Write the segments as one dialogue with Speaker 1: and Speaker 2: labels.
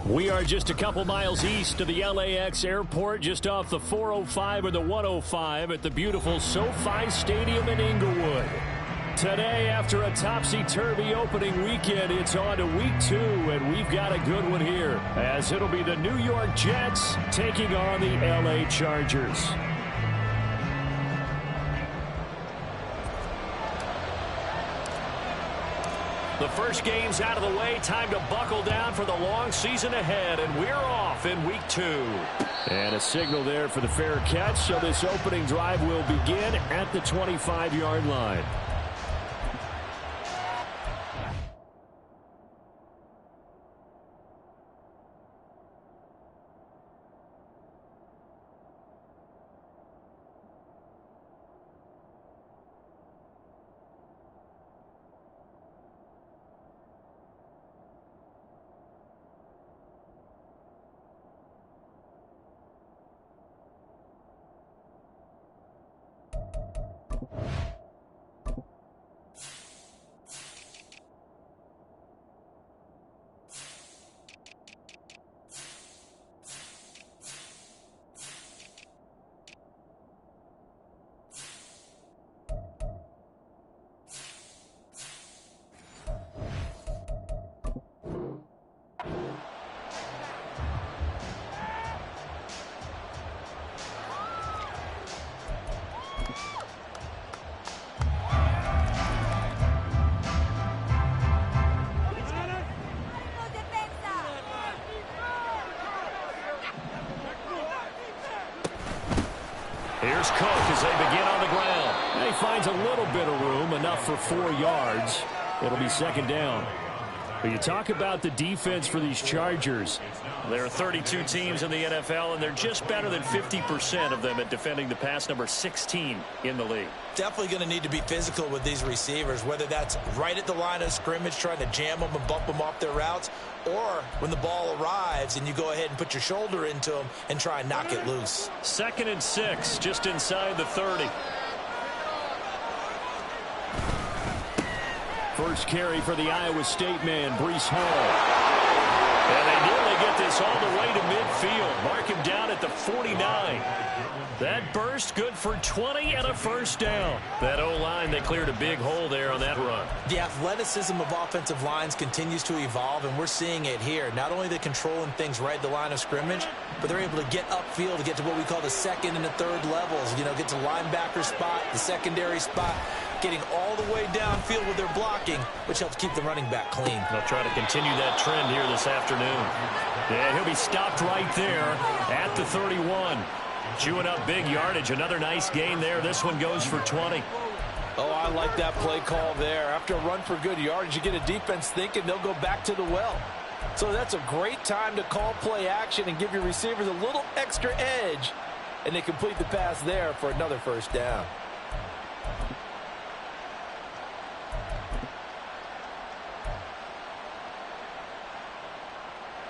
Speaker 1: We are just a couple miles east of the LAX airport, just off the 405 or the 105 at the beautiful SoFi Stadium in Inglewood. Today, after a topsy-turvy opening weekend, it's on to week 2, and we've got a good one here, as it'll be the New York Jets taking on the LA Chargers. The first game's out of the way. Time to buckle down for the long season ahead, and we're off in week 2. And a signal there for the fair catch, so this opening drive will begin at the 25-yard line. Here's Cook as they begin on the ground. He finds a little bit of room, enough for 4 yards. It'll be second down. But you talk about the defense for these Chargers. There are 32 teams in the NFL, and they're just better than 50% of them at defending the pass, number 16 in the league.
Speaker 2: Definitely going to need to be physical with these receivers, whether that's right at the line of scrimmage trying to jam them and bump them off their routes, or when the ball arrives and you go ahead and put your shoulder into them and try and knock it loose.
Speaker 1: 2nd and 6, just inside the 30. First carry for the Iowa State man, Breece Hall. And they nearly get this all the way to midfield. Mark him down at the 49. That burst good for 20 and a first down. That O-line, they cleared a big hole there on that run.
Speaker 2: The athleticism of offensive lines continues to evolve, and we're seeing it here. Not only they're controlling things right at the line of scrimmage, but they're able to get upfield to get to what we call the 2nd and the 3rd levels. You know, get to linebacker spot, the secondary spot, getting all the way downfield with their blocking, which helps keep the running back clean.
Speaker 1: They'll try to continue that trend here this afternoon. Yeah, he'll be stopped right there at the 31. Chewing up big yardage. Another nice gain there. This one goes for 20.
Speaker 3: Oh, I like that play call there. After a run for good yardage, you get a defense thinking they'll go back to the well. So that's a great time to call play action and give your receivers a little extra edge. And they complete the pass there for another first down.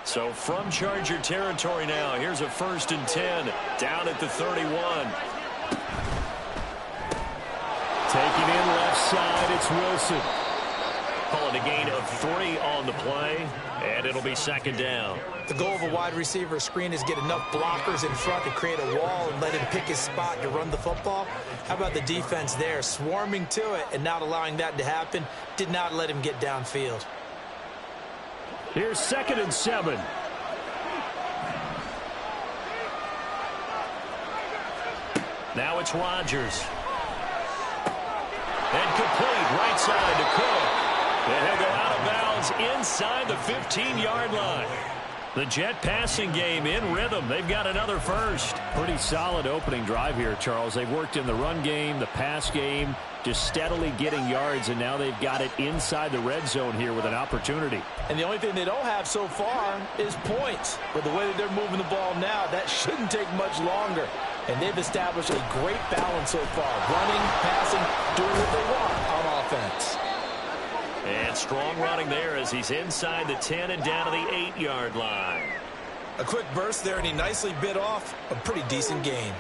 Speaker 1: So from Charger territory now, here's a 1st and 10 down at the 31. Taking in left side, it's Wilson. Calling a gain of 3 on the play, and it'll be second down.
Speaker 2: The goal of a wide receiver screen is get enough blockers in front to create a wall and let him pick his spot to run the football. How about the defense there, swarming to it and not allowing that to happen? Did not let him get downfield.
Speaker 1: Here's 2nd and 7. Now it's Rodgers. And complete right side to Cook. And he'll go out of bounds inside the 15-yard line. The Jet passing game in rhythm. They've got another first. Pretty solid opening drive here, Charles. They've worked in the run game, the pass game, just steadily getting yards, and now they've got it inside the red zone here with an opportunity.
Speaker 3: And the only thing they don't have so far is points. But the way that they're moving the ball now, that shouldn't take much longer. And they've established a great balance so far. Running, passing, doing what they want on offense.
Speaker 1: And strong running there as he's inside the 10 and down to the 8-yard line.
Speaker 2: A quick burst there, and he nicely bit off a pretty decent gain.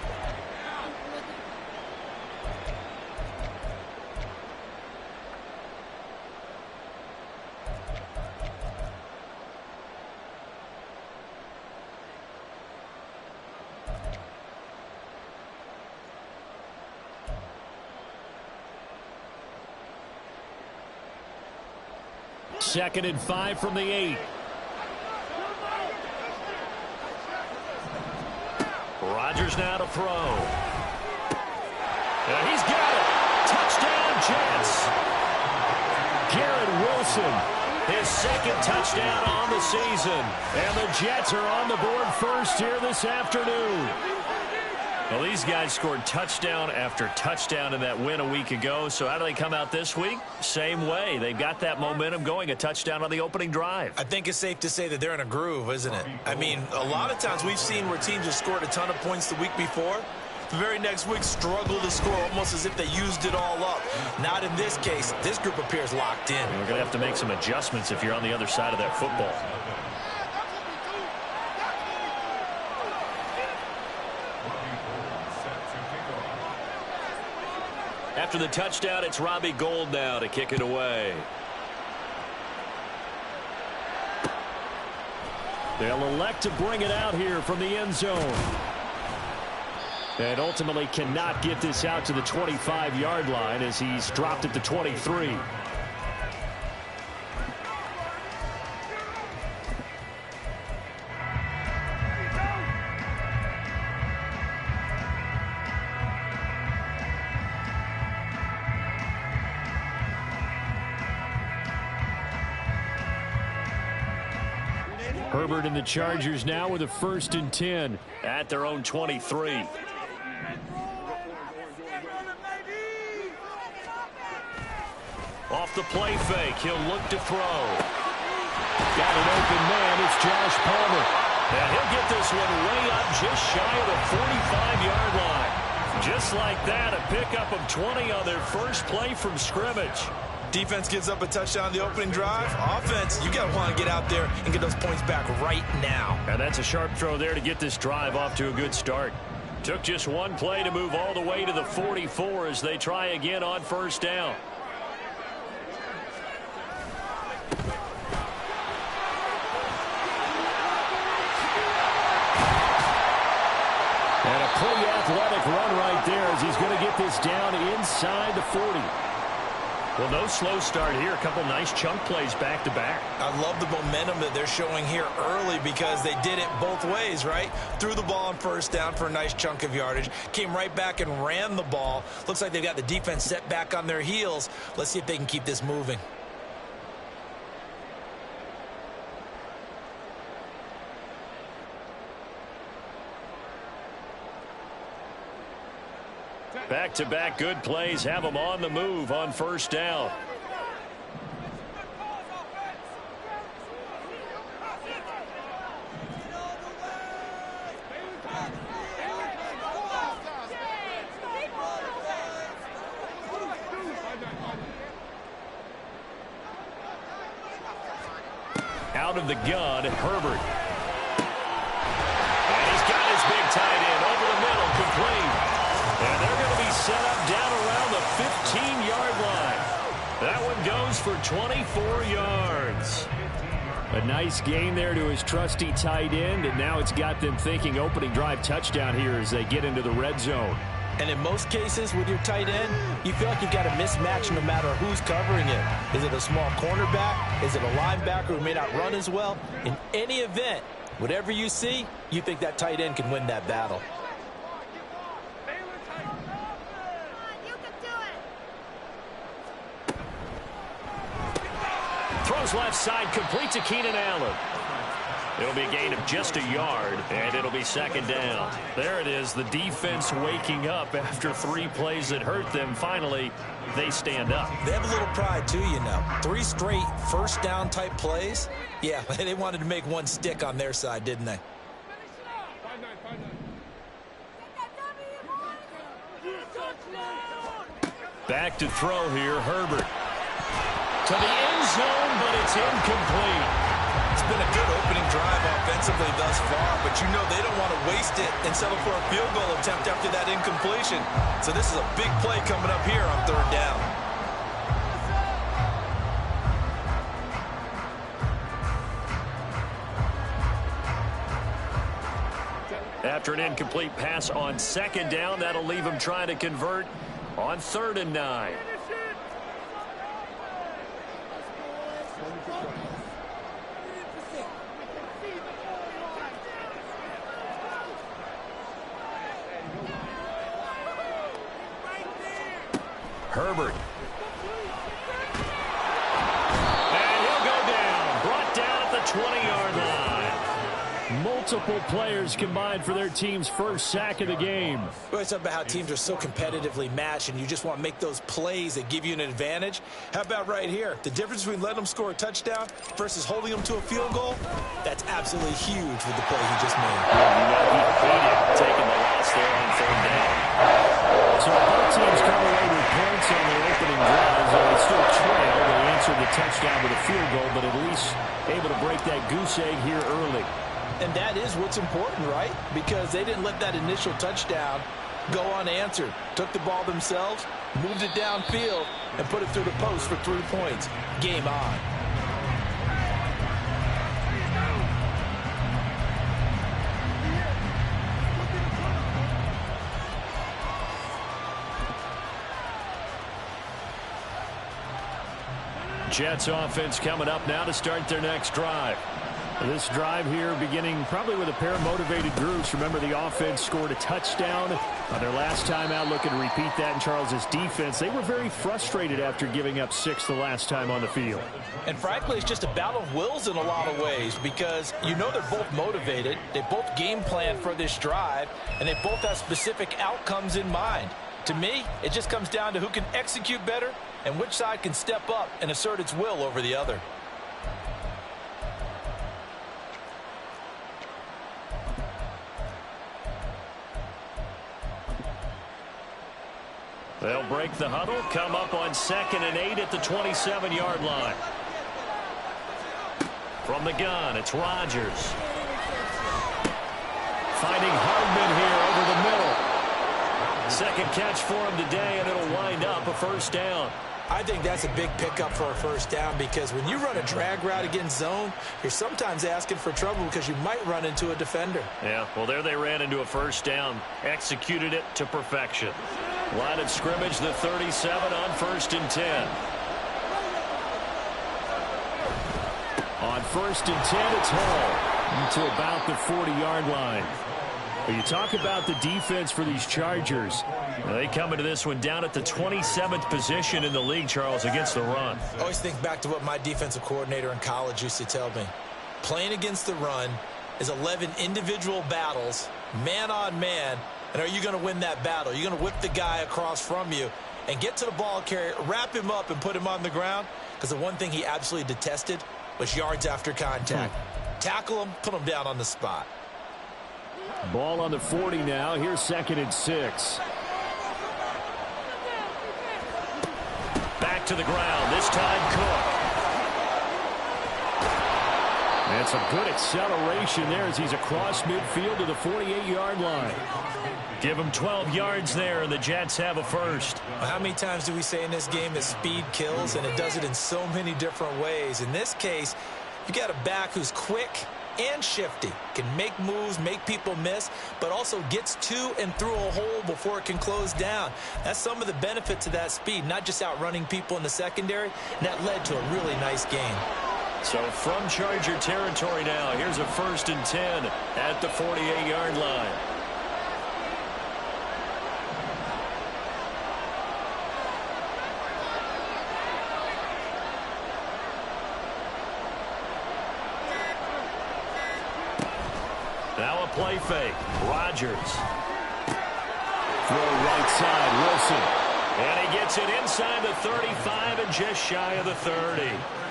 Speaker 1: Second and 5 from the 8. Rodgers now to throw. And he's got it. Touchdown, Jets. Garrett Wilson, his second touchdown on the season. And the Jets are on the board first here this afternoon. Well, these guys scored touchdown after touchdown in that win a week ago. So how do they come out this week? Same way. They've got that momentum going, a touchdown on the opening drive.
Speaker 2: I think it's safe to say that they're in a groove, isn't it? I mean, a lot of times we've seen where teams have scored a ton of points the week before. The very next week struggle to score almost as if they used it all up. Not in this case. This group appears locked in.
Speaker 1: And we're going to have to make some adjustments if you're on the other side of that football. After the touchdown, it's Robbie Gould now to kick it away. They'll elect to bring it out here from the end zone. And ultimately cannot get this out to the 25-yard line as he's dropped at the 23. Herbert and the Chargers now with a 1st and 10 at their own 23. Off the play fake, he'll look to throw. Got an open man, it's Josh Palmer. And he'll get this one way up just shy of the 45-yard line. Just like that, a pickup of 20 on their first play from scrimmage.
Speaker 2: Defense gives up a touchdown the opening drive. Offense, you got to want to get out there and get those points back right now.
Speaker 1: And that's a sharp throw there to get this drive off to a good start. Took just one play to move all the way to the 44 as they try again on 1st down. And a pretty athletic run right there as he's going to get this down inside the 40. Well, no slow start here. A couple nice chunk plays back-to-back.
Speaker 2: I love the momentum that they're showing here early because they did it both ways, right? Threw the ball on 1st down for a nice chunk of yardage. Came right back and ran the ball. Looks like they've got the defense set back on their heels. Let's see if they can keep this moving.
Speaker 1: Back-to-back good plays have them on the move on 1st down. Out of the gun, Herbert. And he's got his big tight end over the middle, complete. And they're going to be set up down around the 15-yard line. That one goes for 24 yards. A nice gain there to his trusty tight end, and now it's got them thinking opening drive touchdown here as they get into the red zone.
Speaker 3: And in most cases with your tight end, you feel like you've got a mismatch no matter who's covering it. Is it a small cornerback? Is it a linebacker who may not run as well? In any event, whatever you see, you think that tight end can win that battle.
Speaker 1: Throws left side, complete to Keenan Allen. It'll be a gain of just a yard, and it'll be second down. There it is, the defense waking up after 3 plays that hurt them. Finally, they stand up.
Speaker 2: They have a little pride, too, you know. 3 straight first down type plays. Yeah, they wanted to make one stick on their side, didn't they?
Speaker 1: Back to throw here, Herbert. To the end zone, but it's incomplete.
Speaker 2: It's been a good opening drive offensively thus far, but you know they don't want to waste it and settle for a field goal attempt after that incompletion. So this is a big play coming up here on 3rd down.
Speaker 1: After an incomplete pass on 2nd down, that'll leave him trying to convert on 3rd and 9. Herbert. And he'll go down. Brought down at the 20-yard line. Multiple players combined for their team's first sack of the game.
Speaker 2: We always talk about how teams are so competitively matched and you just want to make those plays that give you an advantage. How about right here? The difference between letting them score a touchdown versus holding them to a field goal, that's absolutely huge with the play he just made.
Speaker 1: He hated taking the loss there on 3rd down. So both teams come away with points on their opening drives. They still trail. They answered the touchdown with a field goal, but at least able to break that goose egg here early.
Speaker 2: And that is what's important, right? Because they didn't let that initial touchdown go unanswered. Took the ball themselves, moved it downfield, and put it through the post for 3 points. Game on.
Speaker 1: Jets offense coming up now to start their next drive. This drive here beginning probably with a pair of motivated groups. Remember, the offense scored a touchdown on their last time out, looking to repeat that in Charles's defense. They were very frustrated after giving up 6 the last time on the field.
Speaker 2: And frankly, it's just a battle of wills in a lot of ways because you know they're both motivated. They both game plan for this drive, and they both have specific outcomes in mind. To me, it just comes down to who can execute better and which side can step up and assert its will over the other.
Speaker 1: They'll break the huddle, come up on 2nd and 8 at the 27-yard line. From the gun, it's Rodgers. Finding Hardman here over the middle. Second catch for him today, and it'll wind up a first down.
Speaker 2: I think that's a big pickup for a first down because when you run a drag route against zone, you're sometimes asking for trouble because you might run into a defender.
Speaker 1: Yeah, well, there they ran into a first down. Executed it to perfection. Line of scrimmage, the 37 on 1st and 10. On 1st and 10, it's Hall to about the 40-yard line. But you talk about the defense for these Chargers. They come into this one down at the 27th position in the league, Charles, against the run.
Speaker 2: I always think back to what my defensive coordinator in college used to tell me. Playing against the run is 11 individual battles, man on man, and are you going to win that battle? You're going to whip the guy across from you and get to the ball carrier, wrap him up, and put him on the ground? Because the one thing he absolutely detested was yards after contact. Tackle him, put him down on the spot.
Speaker 1: Ball on the 40 now. Here's 2nd and 6. Back to the ground. This time Cook. And some good acceleration there as he's across midfield to the 48-yard line. Give him 12 yards there, and the Jets have a first.
Speaker 2: Well, how many times do we say in this game that speed kills, and it does it in so many different ways? In this case, you got a back who's quick and shifty, can make moves, make people miss, but also gets to and through a hole before it can close down. That's some of the benefits of that speed, not just outrunning people in the secondary, and that led to a really nice game.
Speaker 1: So from Charger territory now, here's a 1st and 10 at the 48-yard line. Now a play fake. Rodgers. Throw right side. Wilson. And he gets it inside the 35 and just shy of the 30.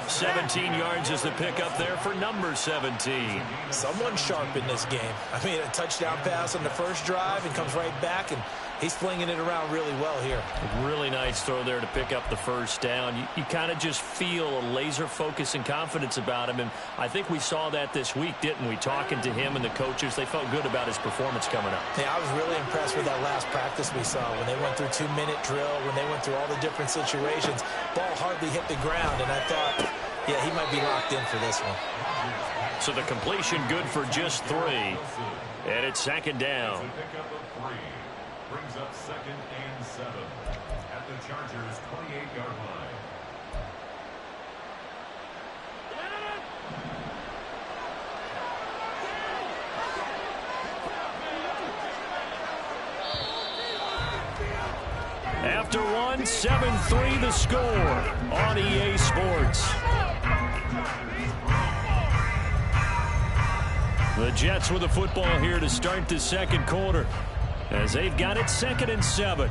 Speaker 1: 17 yards is the pickup there for number 17.
Speaker 2: Someone sharp in this game. I mean, a touchdown pass on the first drive and comes right back, and he's flinging it around really well here.
Speaker 1: Really nice throw there to pick up the first down. You kind of just feel a laser focus and confidence about him, and I think we saw that this week, didn't we? Talking to him and the coaches, they felt good about his performance coming up.
Speaker 2: Yeah, I was really impressed with that last practice we saw when they went through 2-minute drill, when they went through all the different situations. Ball hardly hit the ground, and I thought, yeah, he might be locked in for this one.
Speaker 1: So the completion good for just 3, and it's second down.
Speaker 4: Brings up 2nd and 7 at the Chargers' 28-yard line.
Speaker 1: After one, 7-3 the score on EA Sports. The Jets with the football here to start the second quarter, as they've got it 2nd and 7.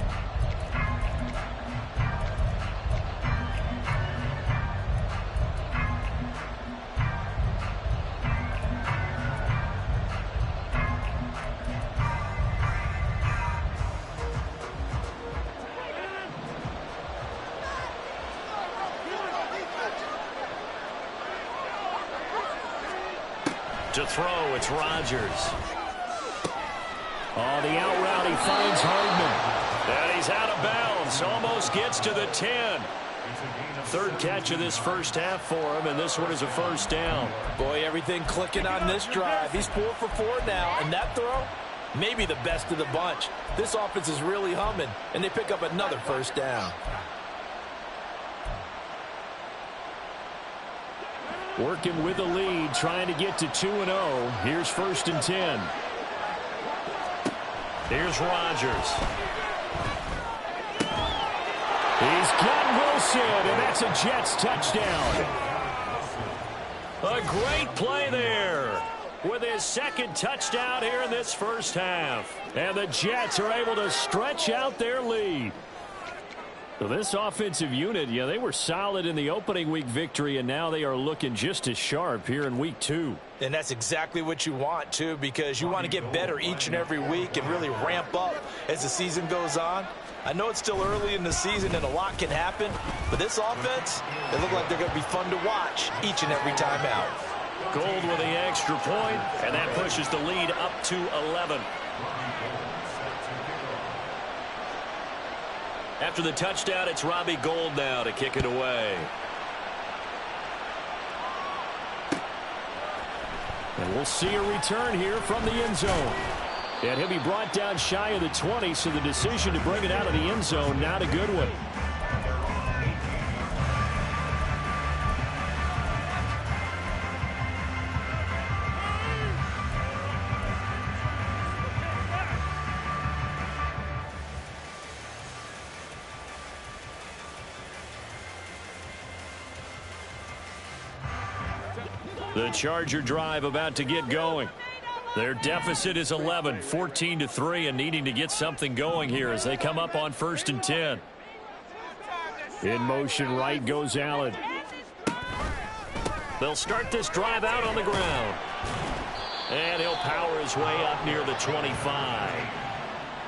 Speaker 1: To throw, it's Rodgers. On the out route, he finds Hardman. And he's out of bounds. Almost gets to the 10. 3rd catch of this first half for him, and this one is a first down.
Speaker 3: Boy, everything clicking on this drive. He's 4 for 4 now, and that throw, maybe the best of the bunch. This offense is really humming, and they pick up another first down.
Speaker 1: Working with the lead, trying to get to 2-0. Here's 1st and 10. Here's Rodgers. He's got Wilson, and that's a Jets touchdown. A great play there with his 2nd touchdown here in this first half. And the Jets are able to stretch out their lead. So this offensive unit, yeah, they were solid in the opening week victory, and now they are looking just as sharp here in week 2.
Speaker 2: And that's exactly what you want, too, because you want to get better each and every week and really ramp up as the season goes on. I know it's still early in the season and a lot can happen, but this offense, they look like they're going to be fun to watch each and every time out.
Speaker 1: Gold with the extra point, and that pushes the lead up to 11. After the touchdown, it's Robbie Gould now to kick it away. And we'll see a return here from the end zone. And he'll be brought down shy of the 20, so the decision to bring it out of the end zone, not a good one. The Charger drive about to get going. Their deficit is 11, 14-3, and needing to get something going here as they come up on 1st and 10. In motion, right goes Allen. They'll start this drive out on the ground. And he'll power his way up near the 25.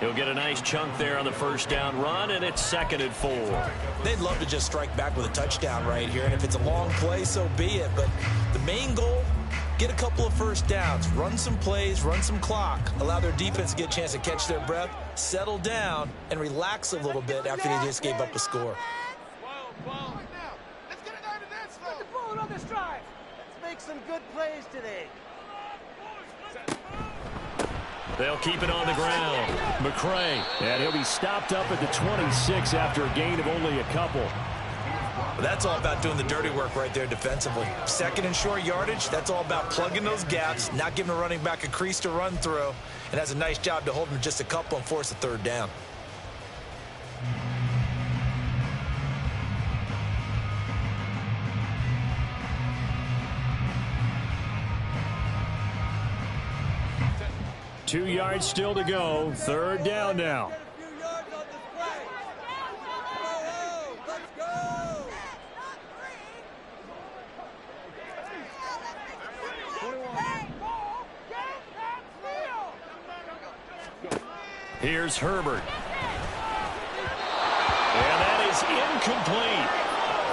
Speaker 1: He'll get a nice chunk there on the first down run, and it's 2nd and 4.
Speaker 2: They'd love to just strike back with a touchdown right here, and if it's a long play, so be it. But the main goal, get a couple of first downs, run some plays, run some clock, allow their defense to get a chance to catch their breath, settle down, and relax a little bit after they just gave up a score.
Speaker 5: Let's get it out of this. Put the ball on this drive. Let's make some good plays today.
Speaker 1: They'll keep it on the ground. McCray, and he'll be stopped up at the 26 after a gain of only a couple.
Speaker 2: Well, that's all about doing the dirty work right there defensively. 2nd and short yardage, that's all about plugging those gaps, not giving a running back a crease to run through, and has a nice job to hold him just a couple and force a 3rd down.
Speaker 1: 2 yards still to go. 3rd down now. Here's Herbert. And that is incomplete.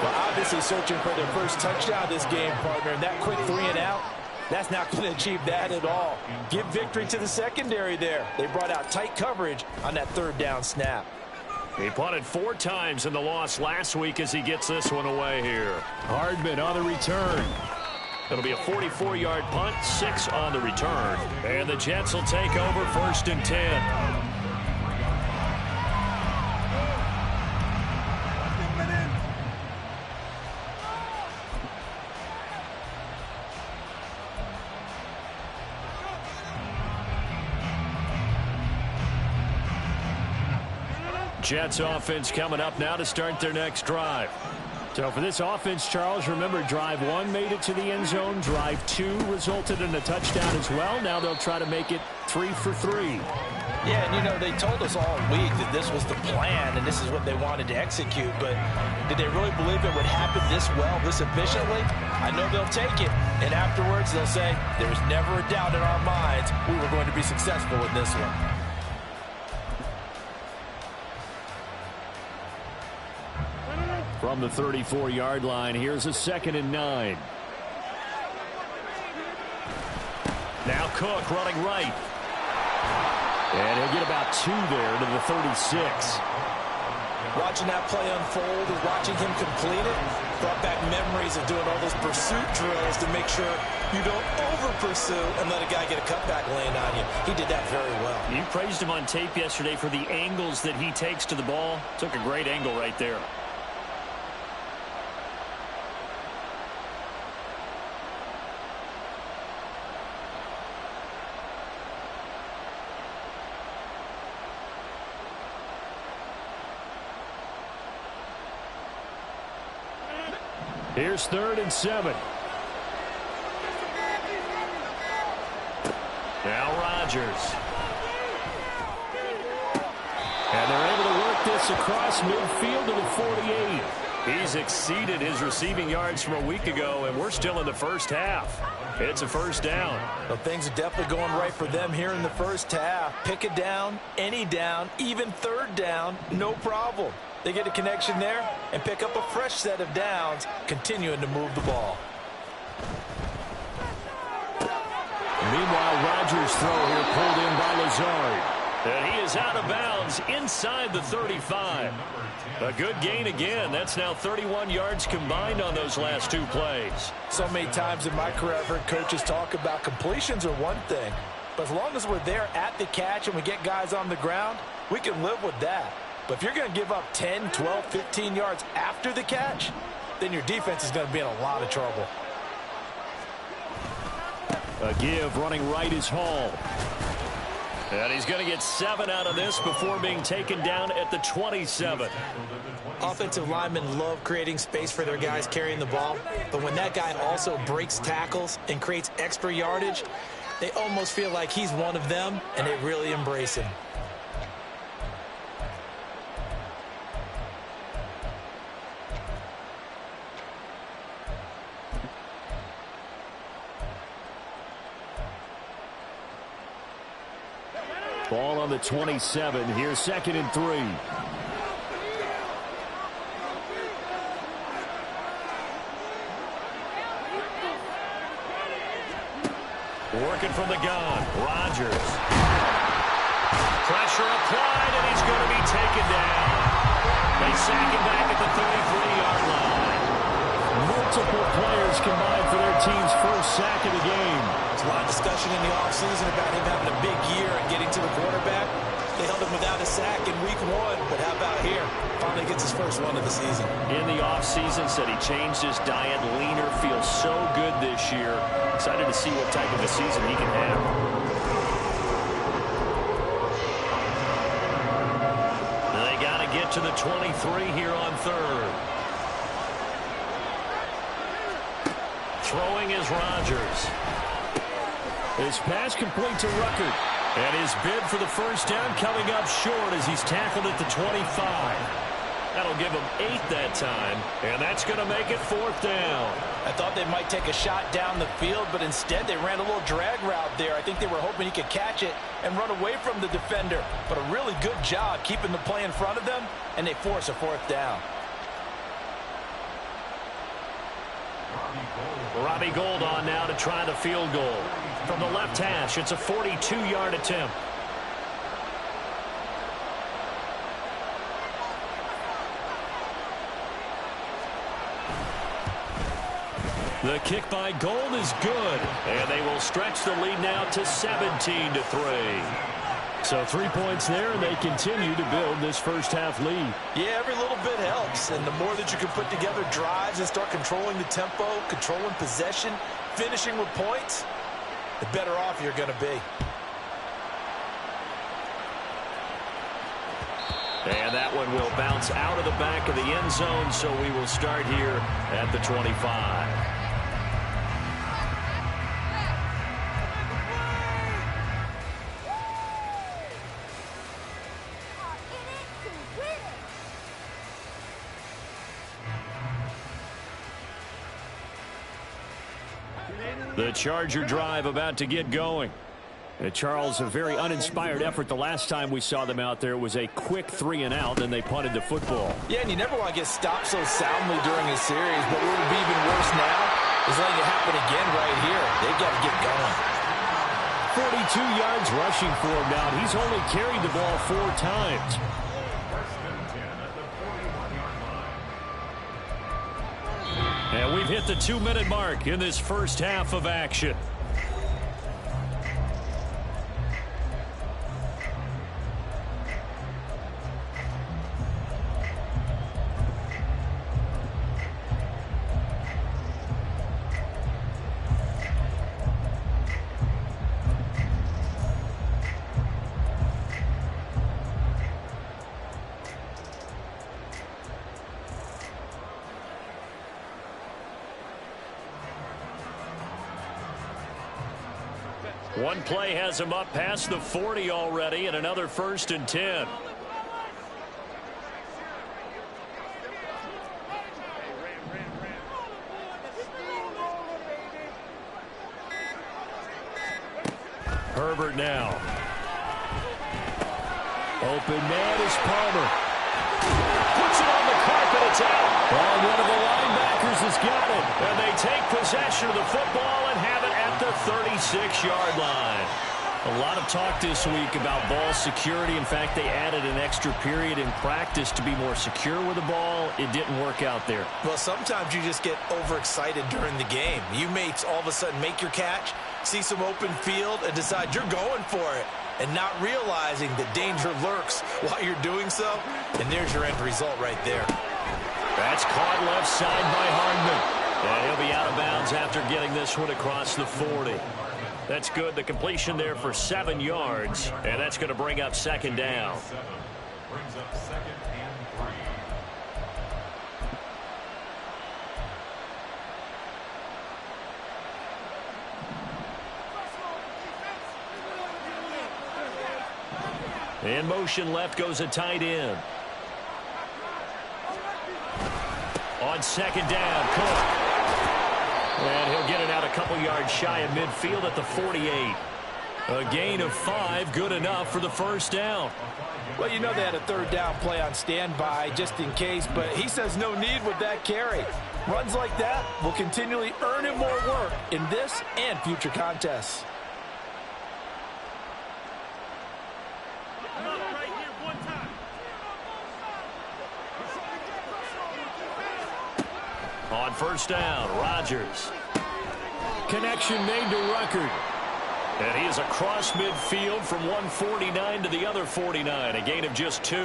Speaker 3: Well, obviously searching for their first touchdown this game, partner. And that quick 3 and out, that's not going to achieve that at all. Give victory to the secondary there. They brought out tight coverage on that 3rd down snap.
Speaker 1: He punted 4 times in the loss last week as he gets this one away here. Hardman on the return. It'll be a 44-yard punt, 6 on the return. And the Jets will take over 1st and 10. Jets offense coming up now to start their next drive. So for this offense, Charles, remember drive 1 made it to the end zone. Drive 2 resulted in a touchdown as well. Now they'll try to make it 3 for 3.
Speaker 3: Yeah, and you know, they told us all week that this was the plan and this is what they wanted to execute. But did they really believe it would happen this well, this efficiently? I know they'll take it. And afterwards they'll say, there's never a doubt in our minds we were going to be successful in this one.
Speaker 1: From the 34-yard line, here's a 2nd and 9. Now Cook running right. And he'll get about 2 there to the 36.
Speaker 2: Watching that play unfold and watching him complete it brought back memories of doing all those pursuit drills to make sure you don't over-pursue and let a guy get a cutback lane on you. He did that very well.
Speaker 1: You praised him on tape yesterday for the angles that he takes to the ball. Took a great angle right there. Here's 3rd and 7. Now Rodgers. And they're able to work this across midfield to the 48. He's exceeded his receiving yards from a week ago, and we're still in the first half. It's a 1st down.
Speaker 2: Well, things are definitely going right for them here in the first half. Pick a down, any down, even 3rd down, no problem. They get a connection there and pick up a fresh set of downs, continuing to move the ball.
Speaker 1: Meanwhile, Rodgers' throw here pulled in by Lazard. And he is out of bounds inside the 35. A good gain again. That's now 31 yards combined on those last 2 plays.
Speaker 2: So many times in my career I've heard coaches talk about completions are one thing. But as long as we're there at the catch and we get guys on the ground, we can live with that. But if you're going to give up 10, 12, 15 yards after the catch, then your defense is going to be in a lot of trouble.
Speaker 1: A give running right is Hall. And he's going to get 7 out of this before being taken down at the 27.
Speaker 2: Offensive linemen love creating space for their guys carrying the ball. But when that guy also breaks tackles and creates extra yardage, they almost feel like he's one of them, and they really embrace him.
Speaker 1: Ball on the 27. Here's 2nd and 3. Working from the gun. Rodgers. Pressure applied, and he's going to be taken down. They sack him back at the 33-yard line. Multiple players combined for their team's first sack of the game.
Speaker 2: There's a lot of discussion in the offseason about him having a big year and getting to the quarterback. They held him without a sack in week 1, but how about here? Finally gets his first one of the season.
Speaker 1: In the offseason, said he changed his diet, leaner, feels so good this year. Excited to see what type of a season he can have. They got to get to the 23 here on 3rd. Throwing is Rodgers. His pass complete to Ruckert. And his bid for the first down coming up short as he's tackled at the 25. That'll give him 8 that time, and that's going to make it 4th down.
Speaker 3: I thought they might take a shot down the field, but instead they ran a little drag route there. I think they were hoping he could catch it and run away from the defender. But a really good job keeping the play in front of them, and they force a 4th down.
Speaker 1: Robbie Gould on now to try the field goal. From the left hash, it's a 42-yard attempt. The kick by Gould is good, and they will stretch the lead now to 17-3. So 3 points there, and they continue to build this first half lead.
Speaker 2: Yeah, every little bit helps, and the more that you can put together drives and start controlling the tempo, controlling possession, finishing with points, the better off you're going to be.
Speaker 1: And that one will bounce out of the back of the end zone, so we will start here at the 25. The Charger drive about to get going. Charles, a very uninspired effort the last time we saw them out there. It was a quick 3-and-out, then they punted the football.
Speaker 3: Yeah, and you never want to get stopped so soundly during a series, but what would be even worse now is letting it happen again right here. They've got to get going.
Speaker 1: 42 yards rushing for him now. He's only carried the ball 4 times. And we've hit the 2-minute mark in this first half of action. One play has him up past the 40 already, and another 1st and 10. Herbert now. Open man is Palmer. Puts it on the carpet. It's out. Well, one of the linebackers has got it. And they take possession of the football and have it at the 36-yard line. A lot of talk this week about ball security. In fact, they added an extra period in practice to be more secure with the ball. It didn't work out there.
Speaker 2: Well, sometimes you just get overexcited during the game. You may all of a sudden make your catch, see some open field, and decide you're going for it, and not realizing that danger lurks while you're doing so. And there's your end result right there.
Speaker 1: That's caught left side by Hardman. And he'll be out of bounds after getting this one across the 40. That's good. The completion there for 7 yards. And that's going to bring up 2nd down.
Speaker 4: Brings up 2nd and
Speaker 1: 3. In motion left goes a tight end. On 2nd down, Cook. And he'll get it out a couple yards shy of midfield at the 48. A gain of 5, good enough for the 1st down.
Speaker 3: Well, you know they had a 3rd down play on standby just in case, but he says no need with that carry. Runs like that will continually earn him more work in this and future contests.
Speaker 1: On 1st down, Rodgers. Connection made to Ruckert. And he is across midfield from 149 to the other 49. A gain of just 2.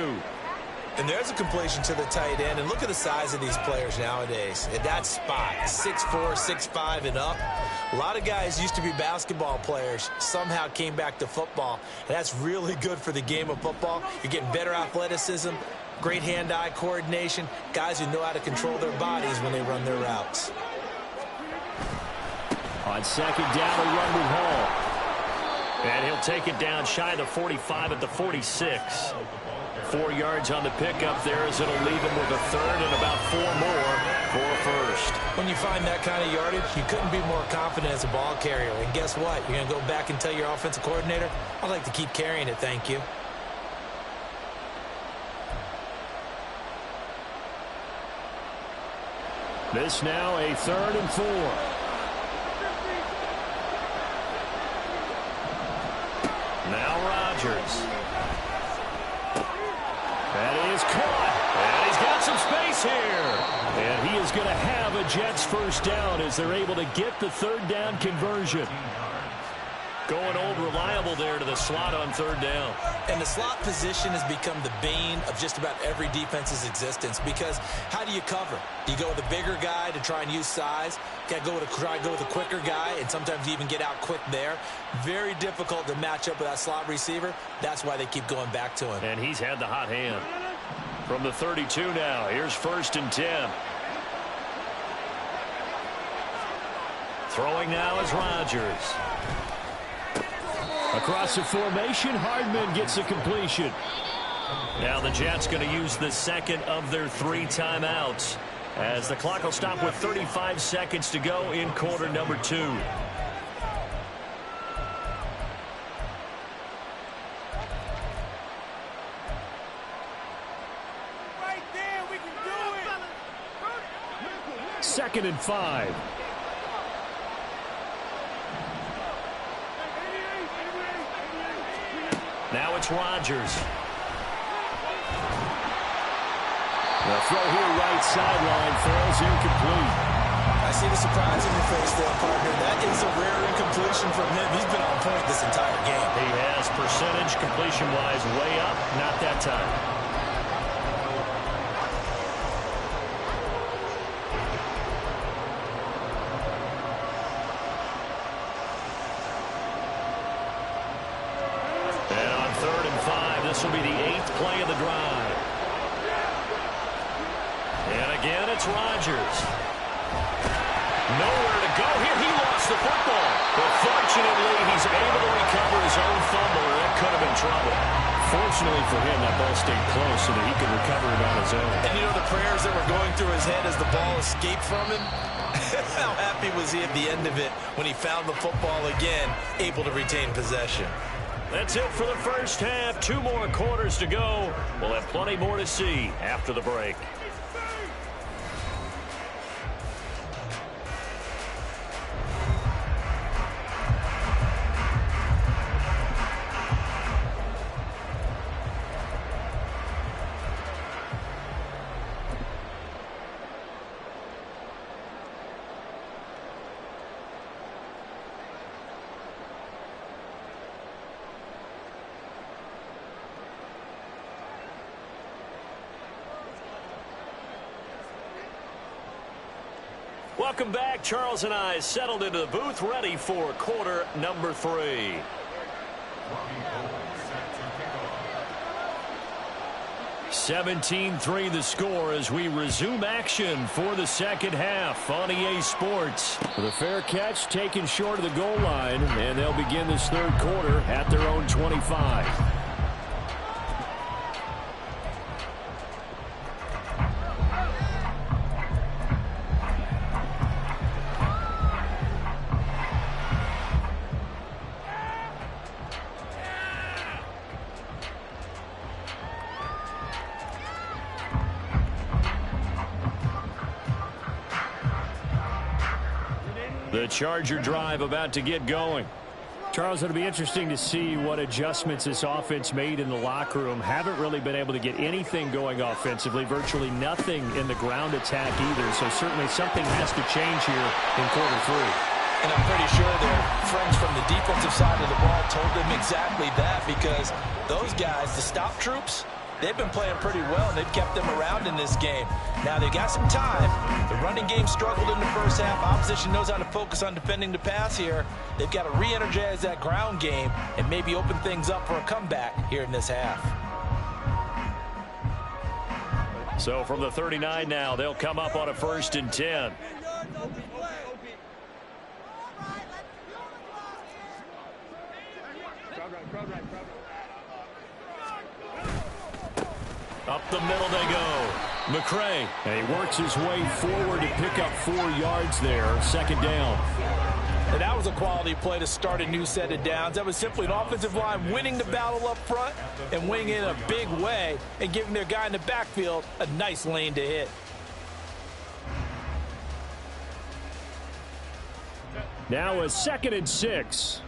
Speaker 2: And there's a completion to the tight end. And look at the size of these players nowadays. At that spot, 6'4", 6'5", and up. A lot of guys used to be basketball players, somehow came back to football. And that's really good for the game of football. You're getting better athleticism, great hand-eye coordination, guys who know how to control their bodies when they run their routes.
Speaker 1: On 2nd down, a run with Hall. And he'll take it down shy of the 45 at the 46. 4 yards on the pickup there as it'll leave him with a third and about 4 more for a first.
Speaker 2: When you find that kind of yardage, you couldn't be more confident as a ball carrier. And guess what? You're going to go back and tell your offensive coordinator, I'd like to keep carrying it, thank you.
Speaker 1: This now a 3rd and 4. Now Rodgers. That is caught. And he's got some space here. And he is going to have a Jets first down as they're able to get the 3rd down conversion. Going old reliable there to the slot on 3rd down.
Speaker 2: And the slot position has become the bane of just about every defense's existence, because how do you cover? Do you go with a bigger guy to try and use size? Got to go with a quicker guy, and sometimes you even get out quick there. Very difficult to match up with that slot receiver. That's why they keep going back to him.
Speaker 1: And he's had the hot hand. From the 32 now, here's 1st and 10. Throwing now is Rodgers. Across the formation, Hardman gets a completion. Now the Jets going to use the 2nd of their 3 timeouts, as the clock will stop with 35 seconds to go in quarter number 2.
Speaker 5: Right there, we can do it.
Speaker 1: 2nd and 5. Now it's Rodgers. The throw here right sideline falls incomplete.
Speaker 2: I see the surprise in your face there, partner. That is a rare incompletion from him. He's been on point this entire game.
Speaker 1: He has percentage completion-wise way up. Not that time. This will be the 8th play of the drive. And again, it's Rodgers. Nowhere to go here. He lost the football. But fortunately, he's able to recover his own fumble, or that could have been trouble. Fortunately for him, that ball stayed close so that he could recover it on his own.
Speaker 2: And you know the prayers that were going through his head as the ball escaped from him? How happy was he at the end of it when he found the football again, able to retain possession?
Speaker 1: That's it for the first half. 2 more quarters to go. We'll have plenty more to see after the break. Welcome back. Charles and I settled into the booth, ready for quarter number 3. 17-3 the score as we resume action for the second half on EA Sports. With a fair catch taken short of the goal line, and they'll begin this 3rd quarter at their own 25. The Charger drive about to get going. Charles, it'll be interesting to see what adjustments this offense made in the locker room. Haven't really been able to get anything going offensively, virtually nothing in the ground attack either. So certainly something has to change here in quarter 3.
Speaker 2: And I'm pretty sure their friends from the defensive side of the ball told them exactly that, because those guys, the stop troops, they've been playing pretty well, and they've kept them around in this game. Now, they've got some time. The running game struggled in the first half. Opposition knows how to focus on defending the pass here. They've got to re-energize that ground game and maybe open things up for a comeback here in this half.
Speaker 1: So from the 39 now, they'll come up on a 1st and 10. Up the middle they go. McCray, and he works his way forward to pick up 4 yards there. Second down.
Speaker 3: And that was a quality play to start a new set of downs. That was simply an offensive line winning the battle up front and winning it in a big way and giving their guy in the backfield a nice lane to hit.
Speaker 1: Now a 2nd and 6.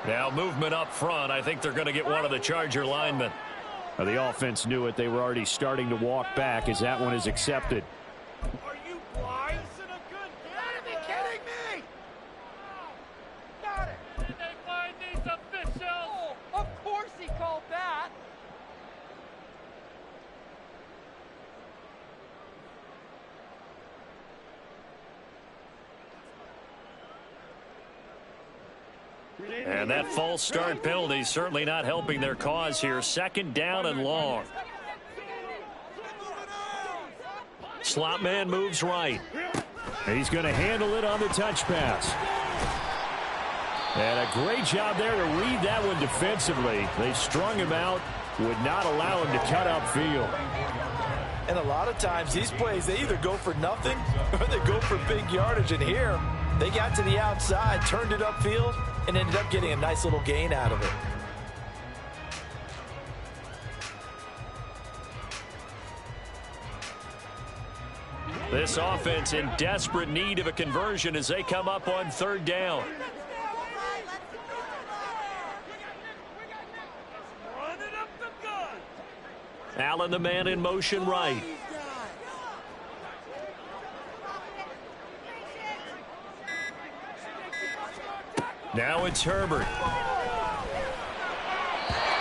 Speaker 1: Now movement up front. I think they're going to get one of the Charger linemen. The offense knew it. They were already starting to walk back as that one is accepted.
Speaker 5: Are you blind? This is a good game. You gotta be kidding me! Got it! Did they find these officials? Oh, of course he called that.
Speaker 1: And that false start penalty is certainly not helping their cause here. 2nd down and long. Slot man moves right. He's going to handle it on the touch pass. And a great job there to read that one defensively. They strung him out, would not allow him to cut upfield.
Speaker 3: And a lot of times these plays, they either go for nothing or they go for big yardage. And here, they got to the outside, turned it upfield, and ended up getting a nice little gain out of it.
Speaker 1: This offense in desperate need of a conversion as they come up on 3rd down. Allen, the man in motion right. Now it's Herbert.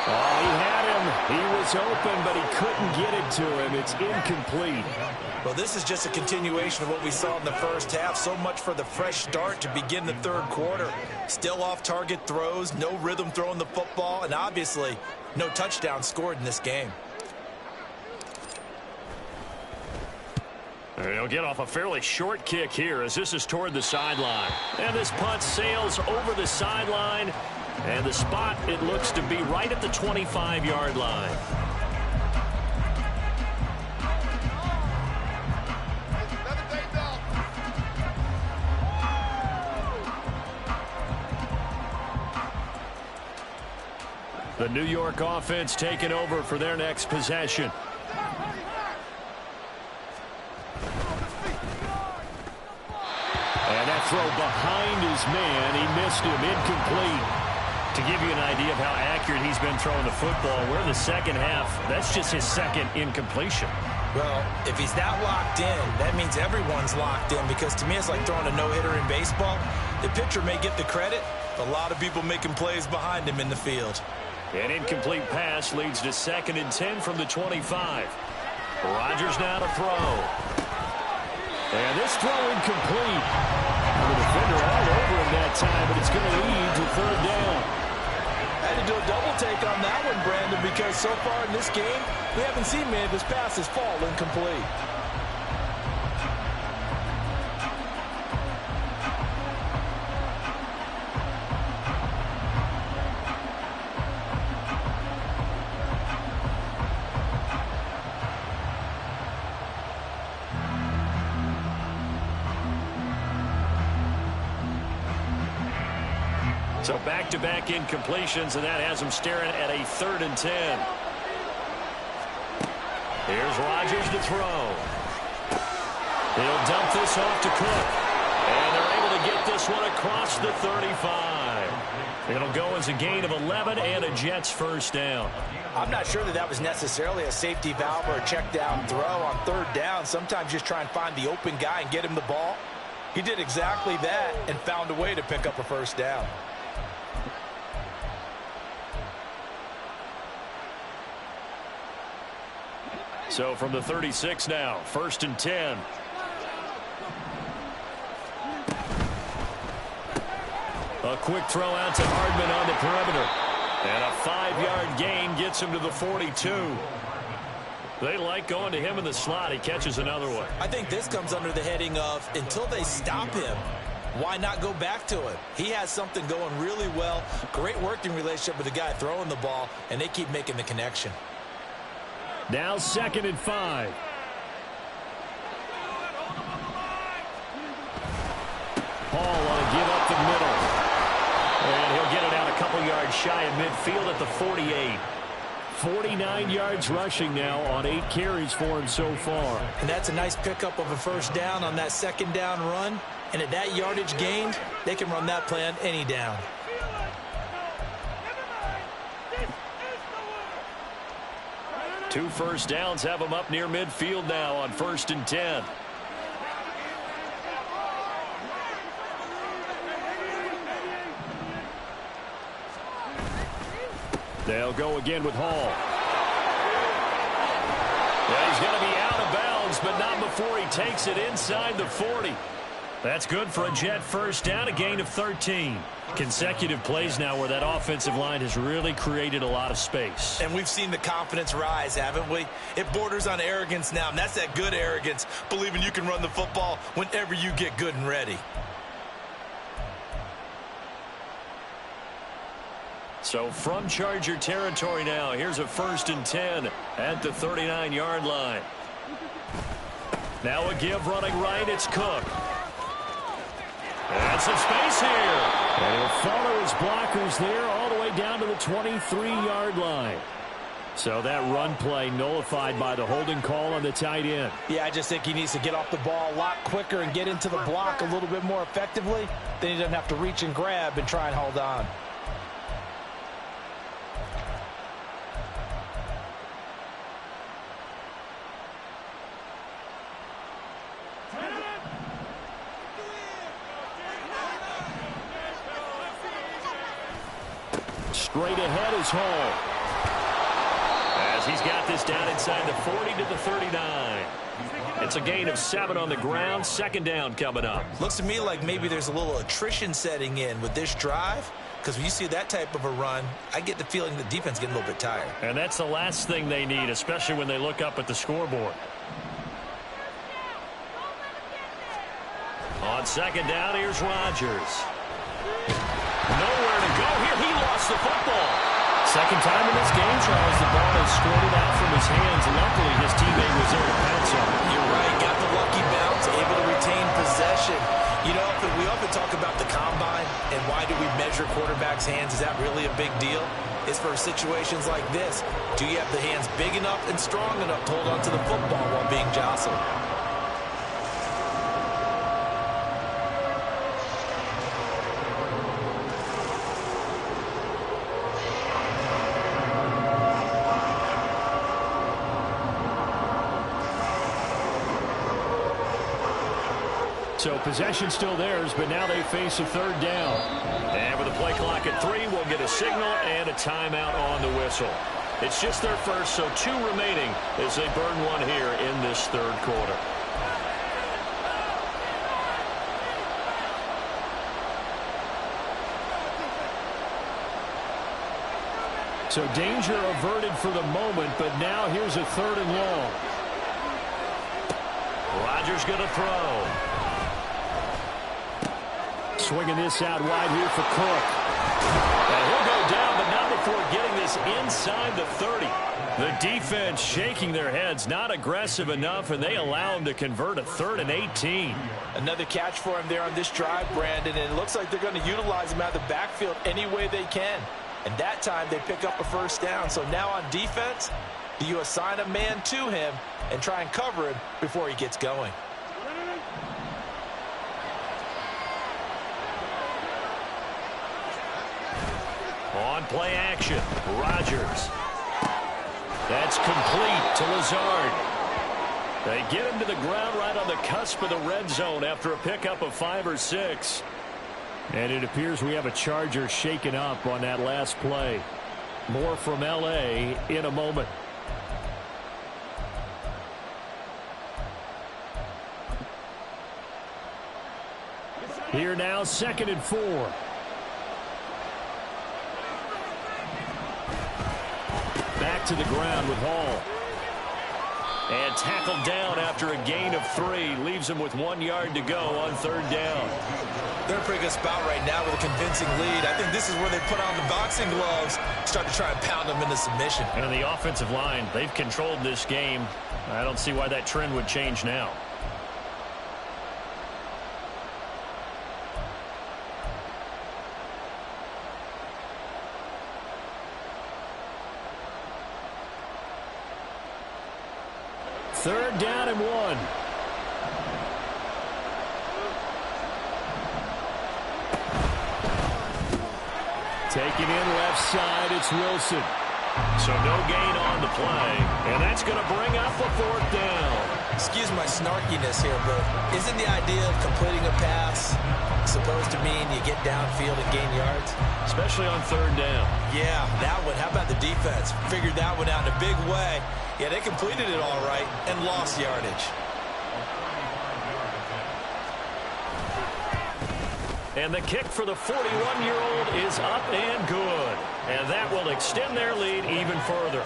Speaker 1: Oh, he had him. He was open, but he couldn't get it to him. It's incomplete.
Speaker 2: Well, this is just a continuation of what we saw in the first half. So much for the fresh start to begin the 3rd quarter. Still off-target throws, no rhythm throwing the football, and obviously no touchdown scored in this game.
Speaker 1: He'll get off a fairly short kick here as this is toward the sideline. And this punt sails over the sideline. And the spot, it looks to be right at the 25-yard line. The New York offense taking over for their next possession. And that throw behind his man, he missed him, incomplete. To give you an idea of how accurate he's been throwing the football, we're in the second half. That's just his 2nd incompletion.
Speaker 2: Well, if he's not locked in, that means everyone's locked in, because to me it's like throwing a no-hitter in baseball. The pitcher may get the credit, a lot of people making plays behind him in the field.
Speaker 1: An incomplete pass leads to 2nd and 10 from the 25. Rodgers now to throw. And this throw incomplete. The defender all over him that time, but it's going to lead to 3rd down.
Speaker 3: I had to do a double take on that one, Brandon, because so far in this game, we haven't seen many of his passes fall incomplete.
Speaker 1: So back-to-back incompletions, and that has them staring at a 3rd and 10. Here's Rodgers to throw. He'll dump this off to Cook. And they're able to get this one across the 35. It'll go as a gain of 11 and a Jets 1st down.
Speaker 2: I'm not sure that was necessarily a safety valve or a check down throw on 3rd down. Sometimes just try and find the open guy and get him the ball. He did exactly that and found a way to pick up a 1st down.
Speaker 1: So from the 36 now, 1st and 10. A quick throw out to Hardman on the perimeter. And a 5-yard gain gets him to the 42. They like going to him in the slot. He catches another one.
Speaker 2: I think this comes under the heading of until they stop him, why not go back to it? He has something going really well. Great working relationship with the guy throwing the ball, and they keep making the connection.
Speaker 1: Now 2nd and 5. Paul on a give up the middle. And he'll get it out a couple yards shy of midfield at the 48. 49 yards rushing now on 8 carries for him so far.
Speaker 2: And that's a nice pickup of a first down on that 2nd down run. And at that yardage gained, they can run that play on any down.
Speaker 1: Two first downs have him up near midfield now on 1st and 10. They'll go again with Hall. Yeah, he's going to be out of bounds, but not before he takes it inside the 40. That's good for a Jet first down, a gain of 13. Consecutive plays now where that offensive line has really created a lot of space.
Speaker 2: And we've seen the confidence rise, haven't we? It borders on arrogance now, and that's that good arrogance, believing you can run the football whenever you get good and ready.
Speaker 1: So from Charger territory now, here's a 1st and 10 at the 39-yard line. Now a give running right, it's Cook. And some space here. And he'll follow his blockers there all the way down to the 23-yard line. So that run play nullified by the holding call on the tight end.
Speaker 3: Yeah, I just think he needs to get off the ball a lot quicker and get into the block a little bit more effectively. Then he doesn't have to reach and grab and try and hold on.
Speaker 1: Straight ahead is Hall. As he's got this down inside the 40 to the 39. It's a gain of 7 on the ground. 2nd down coming up.
Speaker 2: Looks to me like maybe there's a little attrition setting in with this drive. Because when you see that type of a run, I get the feeling the defense is getting a little bit tired.
Speaker 1: And that's the last thing they need, especially when they look up at the scoreboard. On 2nd down, here's Rodgers. Nowhere to go here. He lost the football. 2nd time in this game, Charles, the ball has squirted out from his hands. Luckily, his teammate was there to pounce on it.
Speaker 2: You're right. Got the lucky bounce, able to retain possession. You know, we often talk about the combine and why do we measure quarterbacks' hands. Is that really a big deal? It's for situations like this. Do you have the hands big enough and strong enough to hold on to the football while being jostled?
Speaker 1: So possession still theirs, but now they face a 3rd down. And with the play clock at 3, we'll get a signal and a timeout on the whistle. It's just their first, so 2 remaining as they burn one here in this 3rd quarter. So danger averted for the moment, but now here's a 3rd and long. Rodgers going to throw. Swinging this out wide here for Cook. And he'll go down, but not before getting this inside the 30. The defense shaking their heads, not aggressive enough, and they allow him to convert a 3rd and 18.
Speaker 3: Another catch for him there on this drive, Brandon, and it looks like they're going to utilize him out of the backfield any way they can. And that time they pick up a 1st down. So now on defense, do you assign a man to him and try and cover him before he gets going?
Speaker 1: On play action, Rodgers. That's complete to Lazard. They get him to the ground right on the cusp of the red zone after a pickup of 5 or 6. And it appears we have a Charger shaken up on that last play. More from L.A. in a moment. Here now, 2nd and 4. back to the ground with Hall. And tackled down after a gain of 3. Leaves him with 1 yard to go on 3rd down.
Speaker 2: They're in a pretty good spot right now with a convincing lead. I think this is where they put on the boxing gloves, start to try and pound them into submission.
Speaker 1: And the offensive line, they've controlled this game. I don't see why that trend would change now. Third down and 1. Taking in left side, it's Wilson. So no gain on the play, and that's going to bring up a 4th down.
Speaker 2: Excuse my snarkiness here, but isn't the idea of completing a pass supposed to mean you get downfield and gain yards?
Speaker 1: Especially on 3rd down.
Speaker 2: Yeah, that one. How about the defense? Figured that one out in a big way. Yeah, they completed it all right and lost yardage.
Speaker 1: And the kick for the 41-year-old is up and good. And that will extend their lead even further.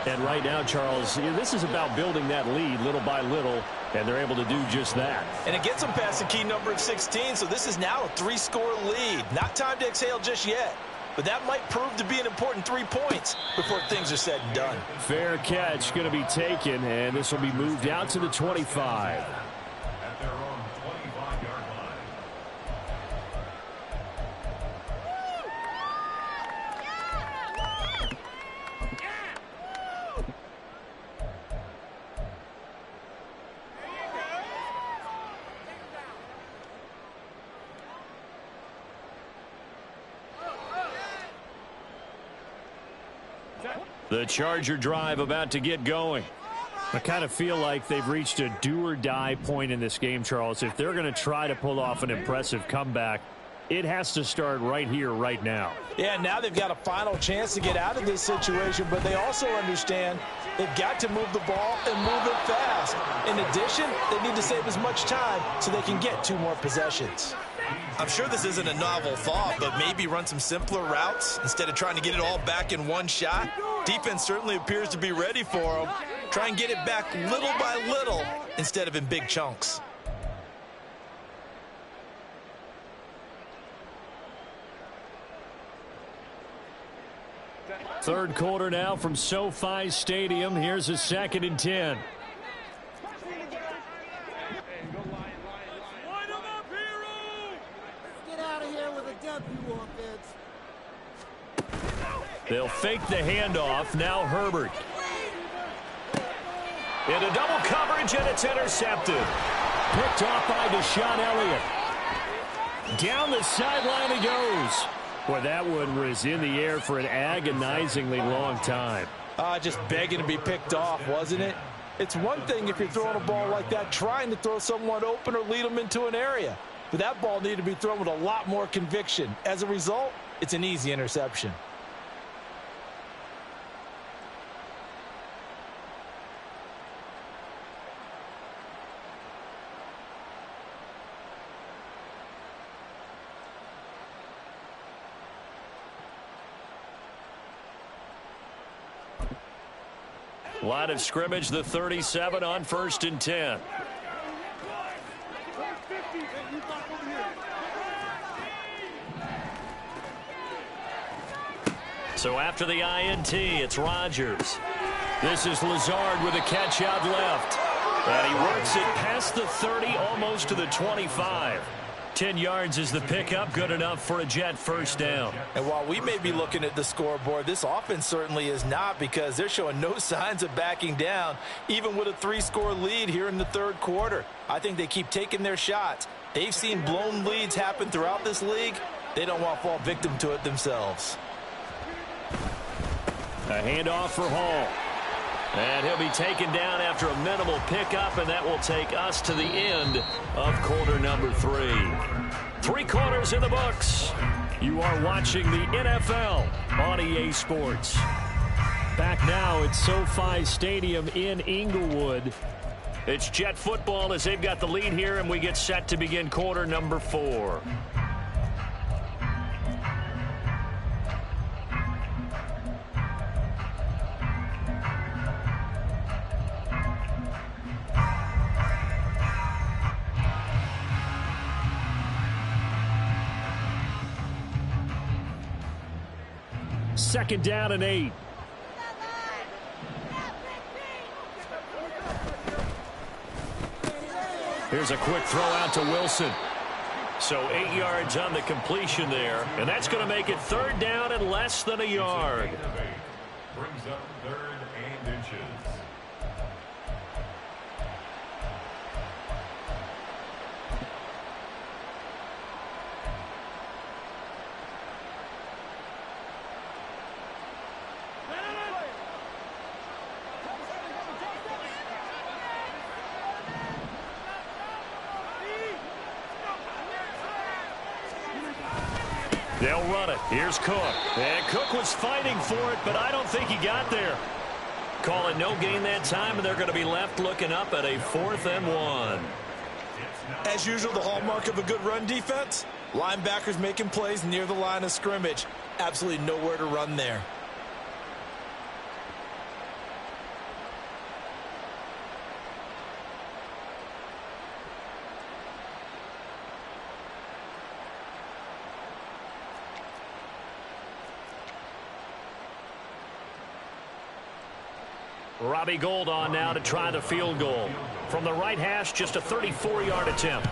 Speaker 1: And right now, Charles, this is about building that lead little by little, and they're able to do just that.
Speaker 2: And it gets them past the key number of 16, so this is now a 3-score lead. Not time to exhale just yet. But that might prove to be an important 3 points before things are said and done.
Speaker 1: Fair catch going to be taken, and this will be moved out to the 25.
Speaker 4: At their own 25-yard line.
Speaker 1: The Charger drive about to get going. I kind of feel like they've reached a do-or-die point in this game, Charles. If they're going to try to pull off an impressive comeback, it has to start right here, right now.
Speaker 3: Yeah, now they've got a final chance to get out of this situation, but they also understand they've got to move the ball and move it fast. In addition, they need to save as much time so they can get 2 more possessions.
Speaker 2: I'm sure this isn't a novel thought, but maybe run some simpler routes instead of trying to get it all back in one shot. Defense certainly appears to be ready for them. Try and get it back little by little instead of in big chunks.
Speaker 1: Third quarter now from SoFi Stadium. Here's a 2nd and 10. They'll fake the handoff. Now Herbert. Into double coverage, and it's intercepted. Picked off by Deshaun Elliott. Down the sideline he goes. Boy, that one was in the air for an agonizingly long time.
Speaker 3: Just begging to be picked off, wasn't it? It's one thing if you're throwing a ball like that, trying to throw someone open or lead them into an area. But that ball needed to be thrown with a lot more conviction. As a result, it's an easy interception.
Speaker 1: Line of scrimmage, the 37 on 1st and 10. So after the INT, it's Rodgers. This is Lazard with a catch out left. And he works it past the 30, almost to the 25. 10 yards is the pickup, good enough for a Jet first down.
Speaker 2: And while we may be looking at the scoreboard, this offense certainly is not, because they're showing no signs of backing down, even with a 3-score lead here in the 3rd quarter. I think they keep taking their shots. They've seen blown leads happen throughout this league. They don't want to fall victim to it themselves.
Speaker 1: A handoff for Hall. And he'll be taken down after a minimal pickup, and that will take us to the end of quarter number 3. 3 quarters in the books. You are watching the NFL on EA Sports. Back now at SoFi Stadium in Inglewood. It's Jet football as they've got the lead here, and we get set to begin quarter number 4. 2nd down and 8. Here's a quick throw out to Wilson. So 8 yards on the completion there, and that's going to make it 3rd down and less than a yard.
Speaker 4: Brings up 3rd and inches.
Speaker 1: They'll run it. Here's Cook. And Cook was fighting for it, but I don't think he got there. Call it no gain that time, and they're going to be left looking up at a 4th and 1.
Speaker 2: As usual, the hallmark of a good run defense, linebackers making plays near the line of scrimmage. Absolutely nowhere to run there.
Speaker 1: Robbie Gould on now to try the field goal. From the right hash, just a 34-yard attempt.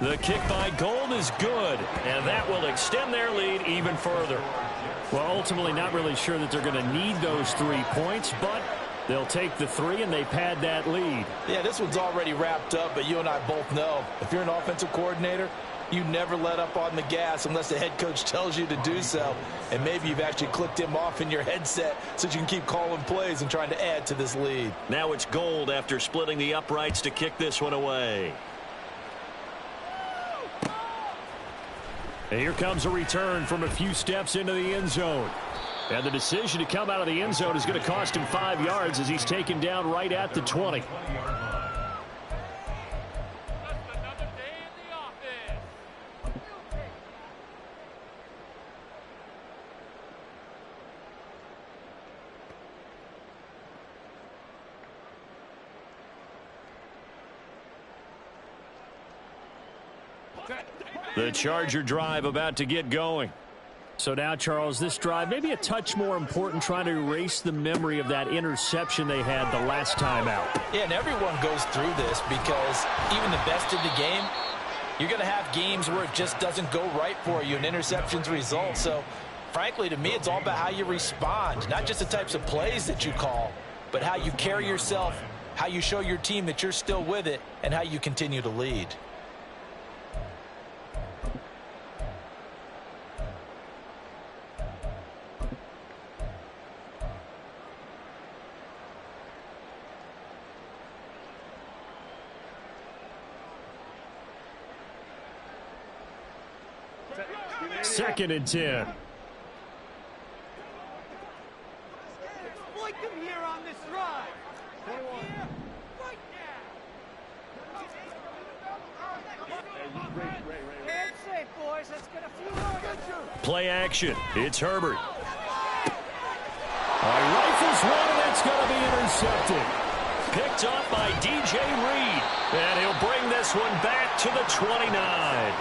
Speaker 1: The kick by Gould is good, and that will extend their lead even further. Well, ultimately not really sure that they're going to need those 3 points, but they'll take the 3 and they pad that lead.
Speaker 2: Yeah, this one's already wrapped up, but you and I both know if you're an offensive coordinator, you never let up on the gas unless the head coach tells you to do so. And maybe you've actually clicked him off in your headset so you can keep calling plays and trying to add to this lead.
Speaker 1: Now it's Gould after splitting the uprights to kick this one away. And here comes a return from a few steps into the end zone. And the decision to come out of the end zone is going to cost him 5 yards as he's taken down right at the 20. The Charger drive about to get going. So now, Charles, this drive maybe a touch more important, trying to erase the memory of that interception they had the last time out.
Speaker 2: Yeah, and everyone goes through this because even the best in the game, you're going to have games where it just doesn't go right for you and interceptions result. So, frankly, to me, it's all about how you respond, not just the types of plays that you call, but how you carry yourself, how you show your team that you're still with it, and how you continue to lead.
Speaker 1: Second and 10.
Speaker 5: Exploit them here on this drive. Here, right now. Hands safe, boys. Let's get a few more.
Speaker 1: Play action. It's Herbert. Rifles one, and that's going to be intercepted. Picked up by DJ Reed. And he'll bring this one back to the 29.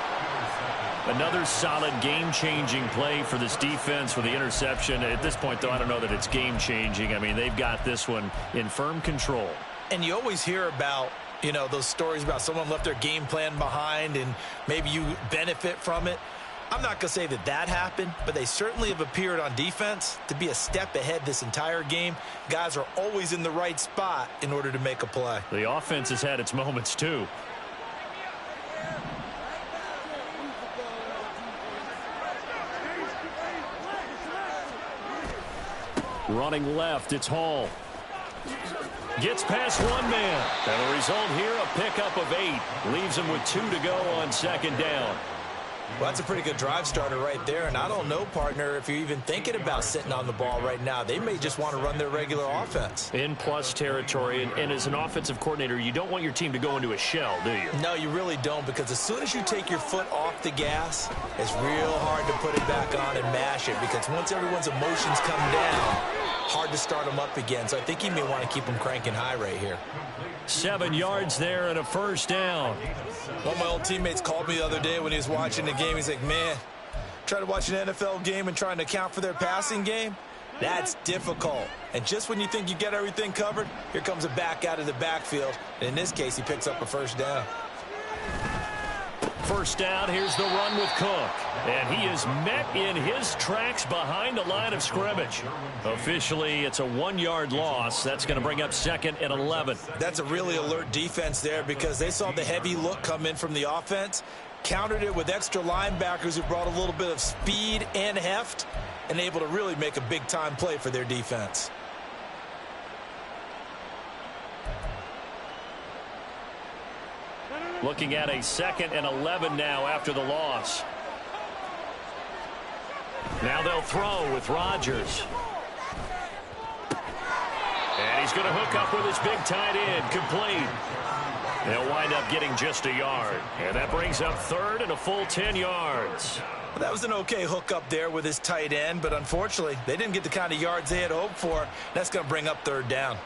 Speaker 1: Another solid game-changing play for this defense with the interception. At this point, though, I don't know that it's game-changing. I mean, they've got this one in firm control.
Speaker 2: And you always hear about, you know, those stories about someone left their game plan behind and maybe you benefit from it. I'm not going to say that that happened, but they certainly have appeared on defense to be a step ahead this entire game. Guys are always in the right spot in order to make a play.
Speaker 1: The offense has had its moments, too. Running left, it's Hall. Gets past one man. And the result here, a pickup of 8. Leaves him with 2 to go on second down.
Speaker 2: Well, that's a pretty good drive starter right there. And I don't know, partner, if you're even thinking about sitting on the ball right now. They may just want to run their regular offense.
Speaker 1: In plus territory. And as an offensive coordinator, you don't want your team to go into a shell, do you?
Speaker 2: No, you really don't, because as soon as you take your foot off the gas, it's real hard to put it back on and mash it, because once everyone's emotions come down, hard to start them up again. So I think you may want to keep them cranking high right here.
Speaker 1: 7 yards there and a first down.
Speaker 2: One of my old teammates called me the other day when he was watching the game. He's like, man, Try to watch an NFL game and trying to account for their passing game? That's difficult. And just when you think you get everything covered, here comes a back out of the backfield. And in this case, he picks up a first down.
Speaker 1: First down, here's the run with Cook. And he is met in his tracks behind the line of scrimmage. Officially, it's a 1-yard loss. That's going to bring up 2nd and 11.
Speaker 2: That's a really alert defense there because they saw the heavy look come in from the offense, countered it with extra linebackers who brought a little bit of speed and heft, and able to really make a big-time play for their defense.
Speaker 1: Looking at a 2nd and 11 now after the loss. Now they'll throw with Rodgers. And he's going to hook up with his big tight end, complete. They'll wind up getting just a yard. And that brings up 3rd and a full 10 yards.
Speaker 2: That was an okay hook up there with his tight end, but unfortunately, they didn't get the kind of yards they had hoped for. That's going to bring up 3rd down.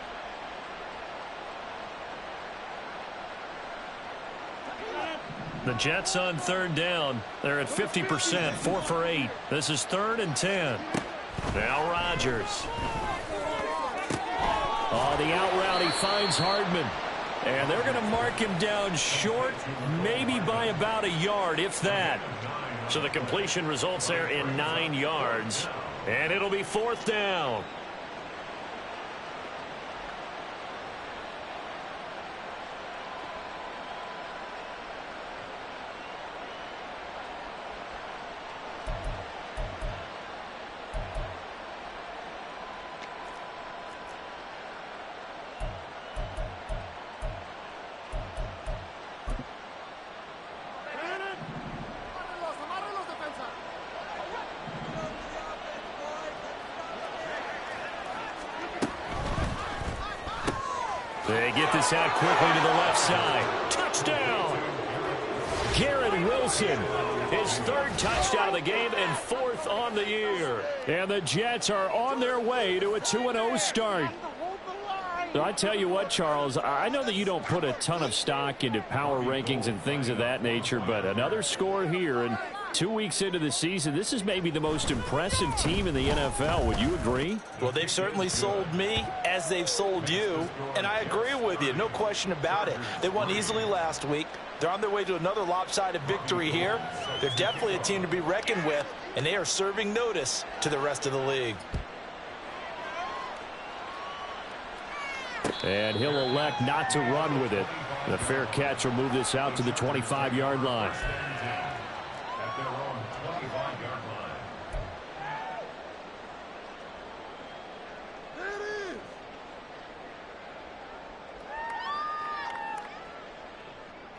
Speaker 1: The Jets on 3rd down. They're at 50%, 4 for 8. This is 3rd and 10. Now Rodgers. Oh, the out route, he finds Hardman. And they're going to mark him down short, maybe by about a yard, if that. So the completion results there in 9 yards. And it'll be 4th down. They get this out quickly to the left side. Touchdown! Garrett Wilson, his 3rd touchdown of the game and 4th on the year. And the Jets are on their way to a 2-0 start. So I tell you what, Charles, I know that you don't put a ton of stock into power rankings and things of that nature, but another score here, and 2 weeks into the season, this is maybe the most impressive team in the NFL. Would you agree?
Speaker 2: Well, they've certainly sold me as they've sold you, and I agree with you. No question about it. They won easily last week. They're on their way to another lopsided victory here. They're definitely a team to be reckoned with, and they are serving notice to the rest of the league.
Speaker 1: And he'll elect not to run with it. The fair catch will move this out to the 25-yard line.
Speaker 4: At their own 25-yard line.
Speaker 5: There it is.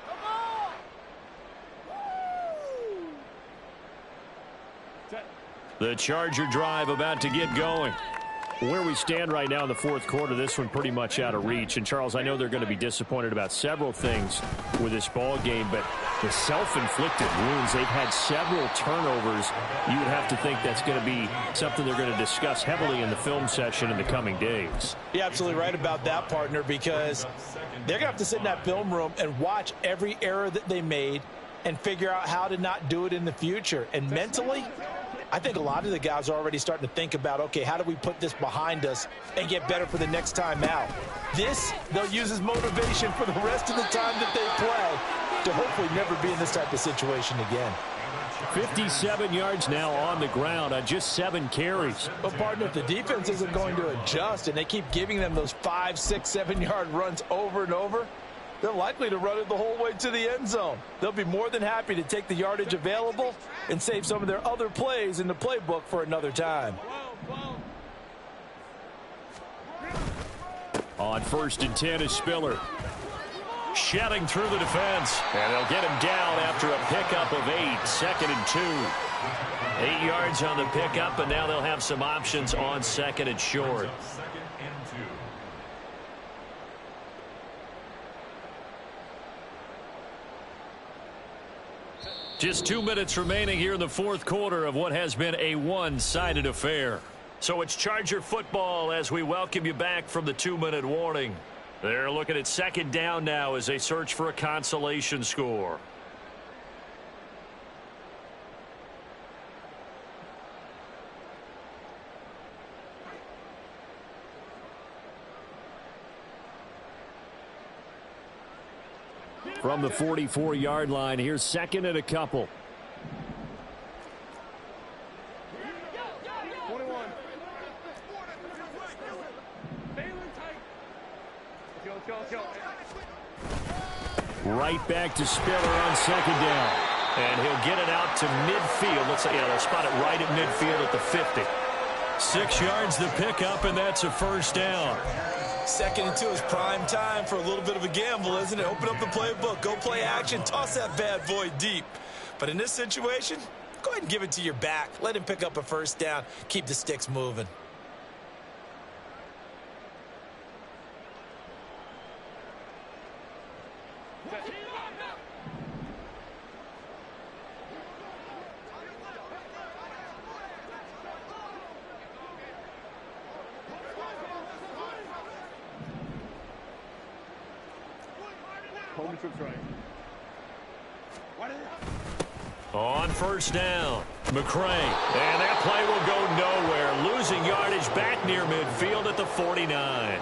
Speaker 5: Come on. Woo!
Speaker 1: The Charger drive about to get going. Where we stand right now in the 4th quarter, this one pretty much out of reach. And, Charles, I know they're going to be disappointed about several things with this ball game, but the self-inflicted wounds, they've had several turnovers. You would have to think that's going to be something they're going to discuss heavily in the film session in the coming days.
Speaker 2: You're absolutely right about that, partner, because they're going to have to sit in that film room and watch every error that they made and figure out how to not do it in the future. And mentally, I think a lot of the guys are already starting to think about, okay, how do we put this behind us and get better for the next time out? This, they'll use as motivation for the rest of the time that they play to hopefully never be in this type of situation again.
Speaker 1: 57 yards now on the ground on just 7 carries.
Speaker 2: But, partner, if the defense isn't going to adjust and they keep giving them those 5, 6, 7-yard runs over and over, they're likely to run it the whole way to the end zone. They'll be more than happy to take the yardage available and save some of their other plays in the playbook for another time.
Speaker 1: On 1st and 10 is Spiller. Shedding through the defense. And they'll get him down after a pickup of 8. 2nd and 2. 8 yards on the pickup, and now they'll have some options on 2nd and short. Just 2 minutes remaining here in the 4th quarter of what has been a one-sided affair. So it's Charger football as we welcome you back from the 2-minute warning. They're looking at 2nd down now as they search for a consolation score. from the 44-yard line. Here's second and a couple.
Speaker 5: 21.
Speaker 1: Right back to Spiller on second down. And he'll get it out to midfield. Let's say, yeah, they'll spot it right at midfield at the 50. 6 yards the pickup, and that's a first down.
Speaker 2: Second and 2 is prime time for a little bit of a gamble, isn't it? Open up the playbook, go play action, toss that bad boy deep. But in this situation, go ahead and give it to your back. Let him pick up a first down. Keep the sticks moving.
Speaker 1: On first down, McCray. And that play will go nowhere. Losing yardage back near midfield at the 49.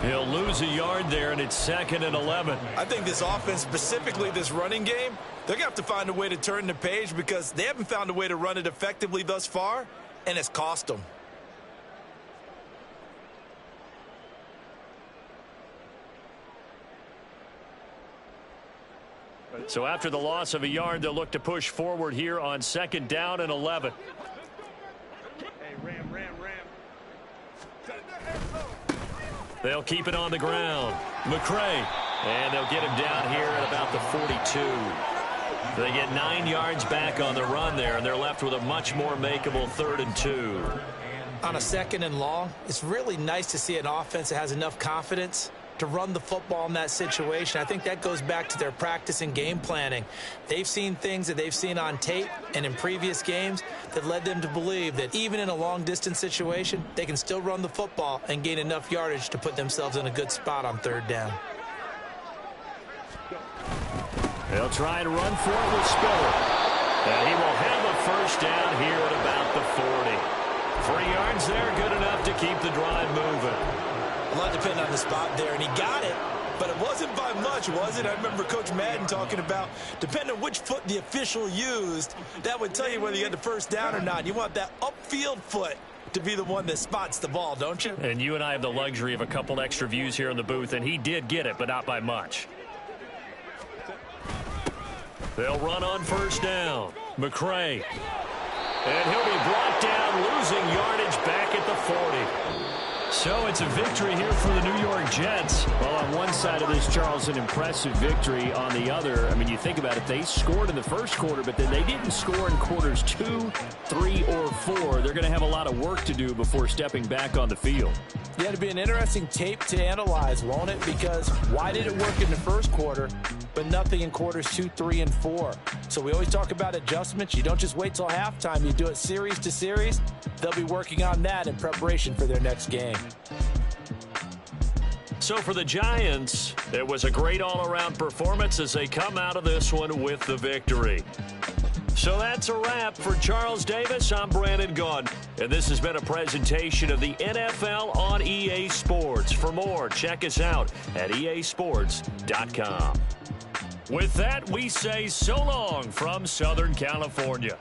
Speaker 1: He'll lose a yard there, and it's second and 11.
Speaker 2: I think this offense, specifically this running game, they're going to have to find a way to turn the page because they haven't found a way to run it effectively thus far, and it's cost them.
Speaker 1: So after the loss of a yard, they'll look to push forward here on second down and 11.
Speaker 5: Hey, Ram.
Speaker 1: They'll keep it on the ground. McCray. And they'll get him down here at about the 42. They get 9 yards back on the run there, and they're left with a much more makeable 3rd and 2.
Speaker 2: On a second and long, it's really nice to see an offense that has enough confidence to run the football in that situation. I think that goes back to their practice and game planning. They've seen things that they've seen on tape and in previous games that led them to believe that even in a long-distance situation, they can still run the football and gain enough yardage to put themselves in a good spot on 3rd down.
Speaker 1: They'll try and run for it with Spiller. And he will have a first down here at about the 40. 3 yards there, good enough to keep the drive moving.
Speaker 2: A lot depended on the spot there, and he got it, but it wasn't by much, was it? I remember Coach Madden talking about, depending on which foot the official used, that would tell you whether you had the first down or not. You want that upfield foot to be the one that spots the ball, don't you?
Speaker 1: And you and I have the luxury of a couple extra views here in the booth, and he did get it, but not by much. They'll run on first down. McCray. And he'll be brought down, losing yardage back at the 40. So it's a victory here for the New York Jets. Well, on one side of this, Charles, an impressive victory. On the other, I mean, you think about it, they scored in the first quarter, but then they didn't score in quarters 2, 3, or 4. They're going to have a lot of work to do before stepping back on the field.
Speaker 2: Yeah, it'll be an interesting tape to analyze, won't it? Because why did it work in the first quarter, but nothing in quarters 2, 3, and 4? So we always talk about adjustments. You don't just wait till halftime. You do it series to series. They'll be working on that in preparation for their next game.
Speaker 1: So for the Giants, it was a great all-around performance as they come out of this one with the victory. So that's a wrap for Charles Davis. I'm Brandon Gunn, and this has been a presentation of the NFL on EA Sports. For more, check us out at easports.com. With that, we say so long from Southern California.